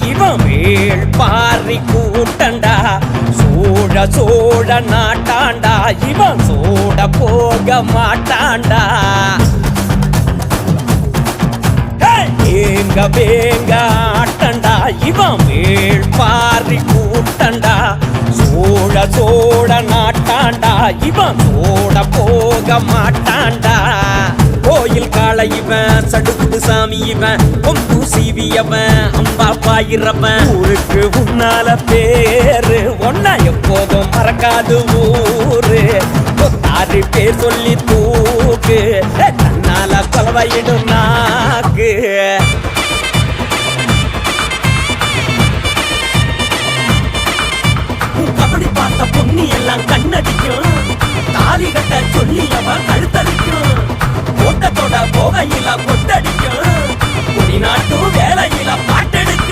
இவன் வேள் பாரி கூட்டண்டா சோழ சோழ நாட்டாண்டா இவன் சோட போக மாட்டாண்டா ஏங்க வேங்க ஆட்டண்டா இவன் வேள் பாரி கூட்டண்டா சோழ சோழ நாட்டாண்டா இவன் சோட போக மாட்டாண்டா கோயில் காளை இவன் சடுகுடு சாமி இவன் கொம்பு சீவியவன் அம்பா பாயிரவன் ஊருக்கு உன்னால பேரு ஒன்னா எப்போதும் மறக்காது ஊரு கொத்தாரு பேர் சொல்லி தூக்கு தன்னால கொலவையிடும் நாக்கு கபடி பார்த்த பொண்ணு எல்லாம் கண்ணடிக்கும் தாலி கட்ட சொல்லி அவன் கழுத்தடிக்கும் ஓட்டத்தோட போகையில கொட்டடிக்கும் குடிநாட்டு வேலையில